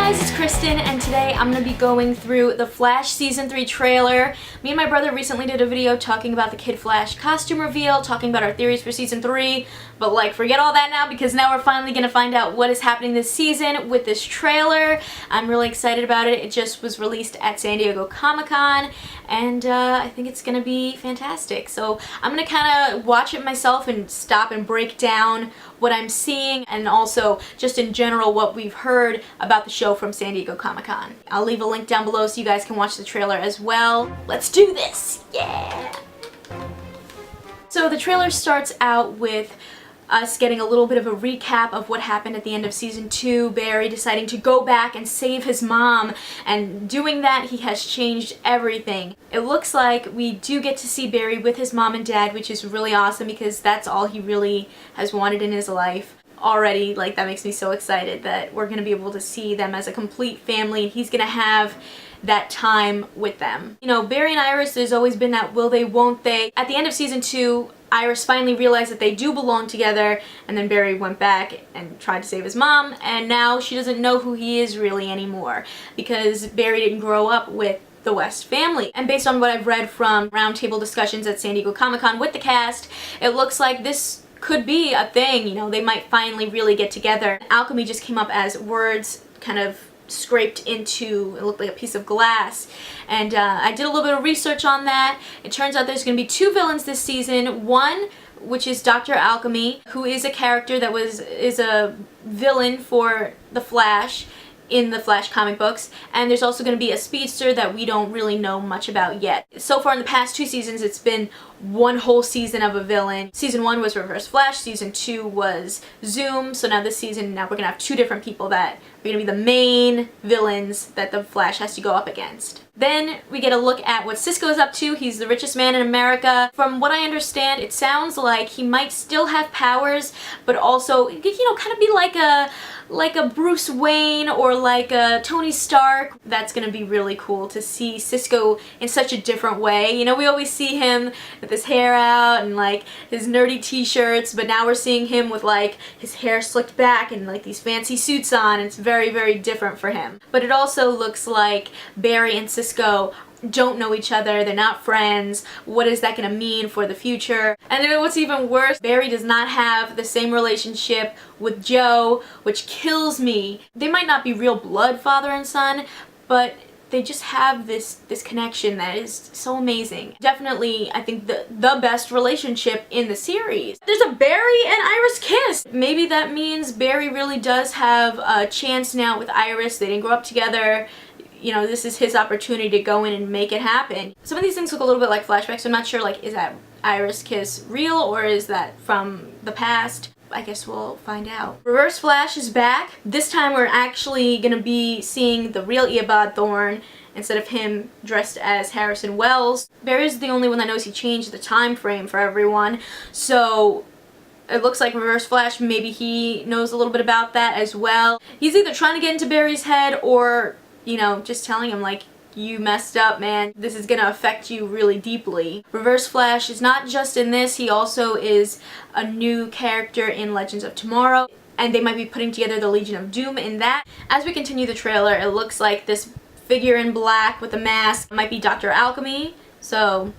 guys, it's Kristen, and today I'm going to be going through the Flash Season 3 trailer. Me and my brother recently did a video talking about the Kid Flash costume reveal, talking about our theories for Season 3, but forget all that now because now we're finally going to find out what is happening this season with this trailer. I'm really excited about it. It just was released at San Diego Comic-Con, and I think it's going to be fantastic. So I'm going to kind of watch it myself and stop and break down what I'm seeing, and also just in general what we've heard about the show from San Diego Comic-Con. I'll leave a link down below so you guys can watch the trailer as well. Let's do this! Yeah! So the trailer starts out with us getting a little bit of a recap of what happened at the end of Season 2, Barry deciding to go back and save his mom, and doing that he has changed everything. It looks like we do get to see Barry with his mom and dad, which is really awesome because that's all he really has wanted in his life. Already, that makes me so excited that we're going to be able to see them as a complete family, and he's going to have that time with them. You know, Barry and Iris, there's always been that will they, won't they. At the end of Season 2, Iris finally realized that they do belong together, and then Barry went back and tried to save his mom, and now she doesn't know who he is really anymore because Barry didn't grow up with the West family. And based on what I've read from roundtable discussions at San Diego Comic-Con with the cast, it looks like this could be a thing. You know, they might finally really get together. Alchemy just came up as words kind of scraped into, it looked like a piece of glass, and I did a little bit of research on that. It turns out there's going to be two villains this season. One, which is Dr. Alchemy, who is a character that is a villain for the Flash in the Flash comic books, and there's also going to be a speedster that we don't really know much about yet. So far in the past two seasons, it's been one whole season of a villain. Season 1 was Reverse Flash, Season 2 was Zoom, so now this season, we're going to have two different people that are going to be the main villains that the Flash has to go up against. Then we get a look at what Cisco is up to. He's the richest man in America. From what I understand, it sounds like he might still have powers, but also, you know, kind of be like a Bruce Wayne or like a Tony Stark. That's gonna be really cool to see Cisco in such a different way. You know, we always see him with his hair out and his nerdy t-shirts, but now we're seeing him with his hair slicked back and these fancy suits on. It's very, very different for him. But it also looks like Barry and Cisco don't know each other, they're not friends. What is that going to mean for the future? And then what's even worse, Barry does not have the same relationship with Joe, which kills me. They might not be real blood father and son, but they just have this connection that is so amazing. Definitely, I think the best relationship in the series. There's a Barry and Iris kiss! Maybe that means Barry really does have a chance now with Iris. They didn't grow up together. You know, this is his opportunity to go in and make it happen. Some of these things look a little bit like flashbacks, so I'm not sure, is that Iris kiss real or is that from the past? I guess we'll find out. Reverse Flash is back. This time we're actually gonna be seeing the real Eobard Thawne instead of him dressed as Harrison Wells. Barry's the only one that knows he changed the time frame for everyone, so it looks like Reverse Flash, maybe he knows a little bit about that as well. He's either trying to get into Barry's head or, you know, just telling him you messed up, man. This is gonna affect you really deeply. Reverse Flash is not just in this, he also is a new character in Legends of Tomorrow, and they might be putting together the Legion of Doom in that. As we continue the trailer, it looks like this figure in black with a mask might be Dr. Alchemy, so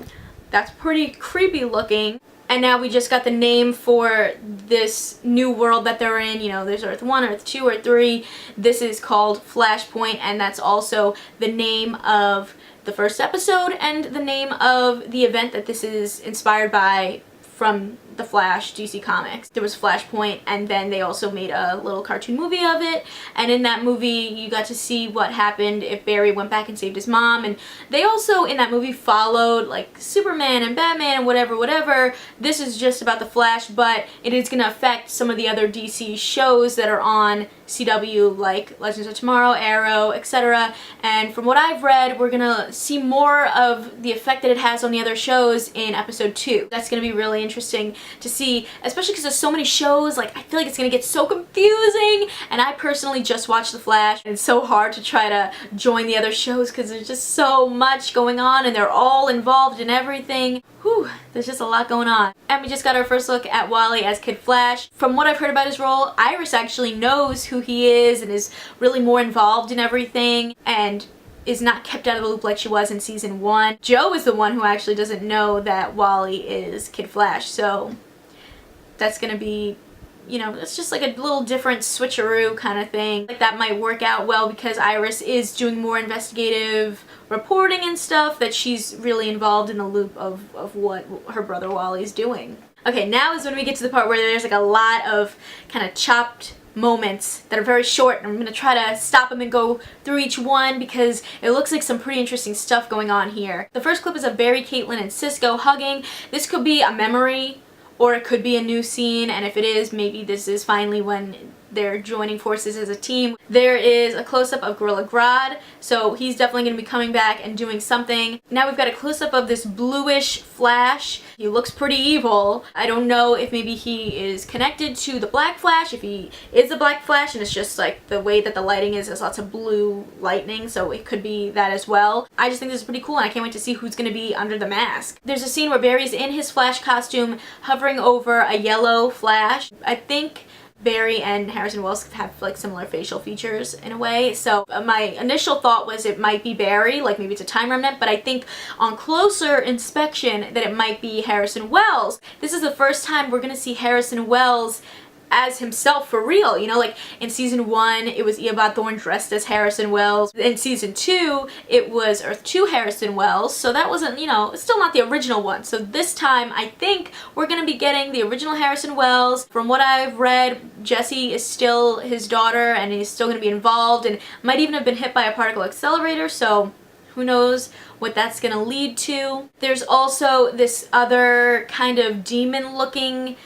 that's pretty creepy looking. And now we just got the name for this new world that they're in. You know, there's Earth 1, Earth 2, Earth 3. This is called Flashpoint, and that's also the name of the first episode and the name of the event that this is inspired by from the Flash DC Comics. There was Flashpoint, and then they also made a little cartoon movie of it, and in that movie you got to see what happened if Barry went back and saved his mom, and they also in that movie followed Superman and Batman and whatever. This is just about the Flash, but it is going to affect some of the other DC shows that are on CW, like Legends of Tomorrow, Arrow, etc. And from what I've read, we're gonna see more of the effect that it has on the other shows in episode 2. That's gonna be really interesting. to see, especially because there's so many shows. Like, I feel like it's gonna get so confusing, and I personally just watched The Flash, and it's so hard to try to join the other shows because there's just so much going on and they're all involved in everything. Whew, there's just a lot going on. And we just got our first look at Wally as Kid Flash. From what I've heard about his role, Iris actually knows who he is and is really more involved in everything and is not kept out of the loop like she was in season 1. Joe is the one who actually doesn't know that Wally is Kid Flash, so that's gonna be, you know, it's just like a little different switcheroo kind of thing. Like, that might work out well because Iris is doing more investigative reporting and stuff, that she's really involved in the loop of what her brother Wally's doing. Okay, now is when we get to the part where there's like a lot of kind of chopped moments that are very short, and I'm going to try to stop them and go through each one because it looks like some pretty interesting stuff going on here. The first clip is of Barry, Caitlin, and Cisco hugging. This could be a memory or it could be a new scene, and if it is, maybe this is finally when they're joining forces as a team. There is a close-up of Gorilla Grodd, so he's definitely going to be coming back and doing something. Now we've got a close-up of this bluish Flash. He looks pretty evil. I don't know if maybe he is connected to the Black Flash, if he is the Black Flash, and it's just like the way that the lighting is, there's lots of blue lightning, so it could be that as well. I just think this is pretty cool, and I can't wait to see who's going to be under the mask. There's a scene where Barry's in his Flash costume hovering over a yellow Flash. I think Barry and Harrison Wells have like similar facial features in a way, so my initial thought was it might be Barry, like maybe it's a time remnant, but I think on closer inspection that it might be Harrison Wells. This is the first time we're gonna see Harrison Wells as himself for real, you know, like in season 1 it was Eobard Thawne dressed as Harrison Wells. In season 2 it was Earth 2 Harrison Wells, so that wasn't, you know, it's still not the original one. So this time I think we're gonna be getting the original Harrison Wells. From what I've read, Jessie is still his daughter and he's still gonna be involved and might even have been hit by a particle accelerator, so who knows what that's gonna lead to. There's also this other kind of demon looking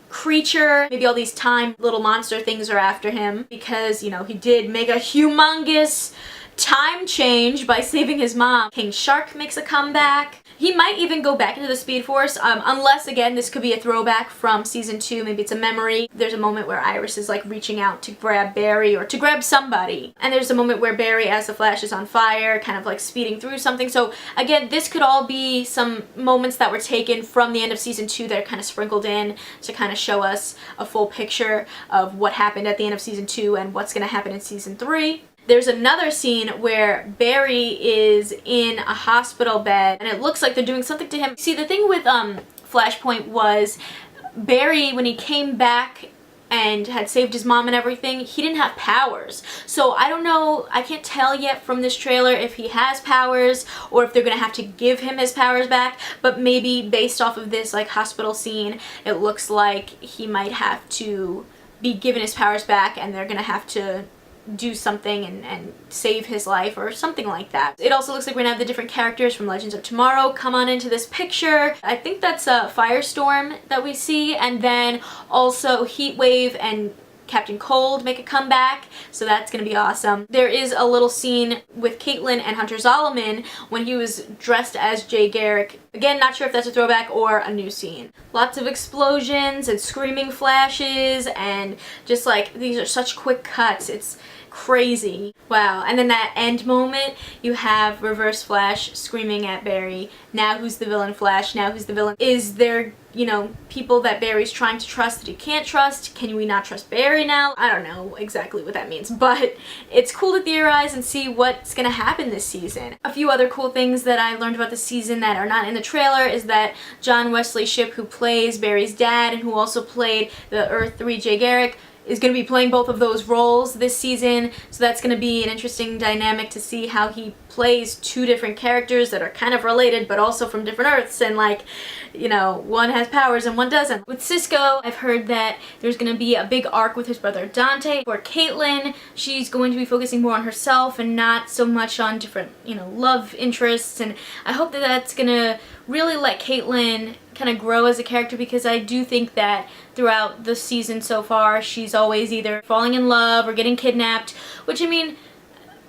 creature. Maybe all these time little monster things are after him because, you know, he did make a humongous time change by saving his mom. King Shark makes a comeback. He might even go back into the Speed Force, unless, again, this could be a throwback from season 2. Maybe it's a memory. There's a moment where Iris is like reaching out to grab Barry or to grab somebody. And there's a moment where Barry, as the Flash is on fire, kind of like speeding through something. So again, this could all be some moments that were taken from the end of season 2 that are kind of sprinkled in to kind of show us a full picture of what happened at the end of season 2 and what's going to happen in season 3. There's another scene where Barry is in a hospital bed and it looks like they're doing something to him. See, the thing with Flashpoint was Barry, when he came back and had saved his mom and everything, he didn't have powers. So I don't know, I can't tell yet from this trailer if he has powers or if they're gonna have to give him his powers back, but maybe based off of this like hospital scene, it looks like he might have to be given his powers back and they're gonna have to do something and save his life or something like that. It also looks like we're gonna have the different characters from Legends of Tomorrow come on into this picture. I think that's a Firestorm that we see, and then also Heatwave and Captain Cold make a comeback, so that's gonna be awesome. There is a little scene with Caitlin and Hunter Zolomon when he was dressed as Jay Garrick. Again, not sure if that's a throwback or a new scene. Lots of explosions and screaming flashes, and just like, these are such quick cuts. It's crazy. Wow. And then that end moment, you have Reverse Flash screaming at Barry, now who's the villain Flash, now who's the villain? Is there, you know, people that Barry's trying to trust that he can't trust? Can we not trust Barry now? I don't know exactly what that means, but it's cool to theorize and see what's gonna happen this season. A few other cool things that I learned about the season that are not in the trailer is that John Wesley Shipp, who plays Barry's dad and who also played the Earth 3 Jay Garrick, is going to be playing both of those roles this season, so that's going to be an interesting dynamic to see how he plays two different characters that are kind of related but also from different Earths, and like, you know, one has powers and one doesn't. With Cisco, I've heard that there's going to be a big arc with his brother Dante. For Caitlin, she's going to be focusing more on herself and not so much on different, you know, love interests, and I hope that that's going to really let Caitlin kind of grow as a character, because I do think that throughout the season so far she's always either falling in love or getting kidnapped, which, I mean,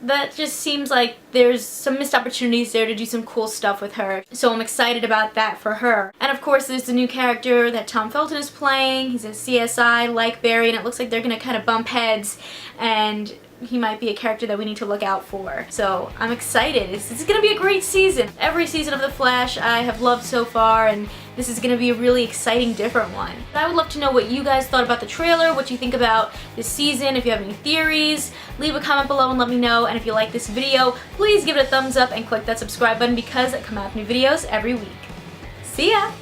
that just seems like there's some missed opportunities there to do some cool stuff with her. So I'm excited about that for her. And of course there's the new character that Tom Felton is playing. He's a CSI like Barry, and it looks like they're gonna kind of bump heads, and he might be a character that we need to look out for. So I'm excited. This is going to be a great season. Every season of The Flash I have loved so far, and this is going to be a really exciting, different one. I would love to know what you guys thought about the trailer, what you think about this season. If you have any theories, leave a comment below and let me know. And if you like this video, please give it a thumbs up and click that subscribe button because I come out with new videos every week. See ya!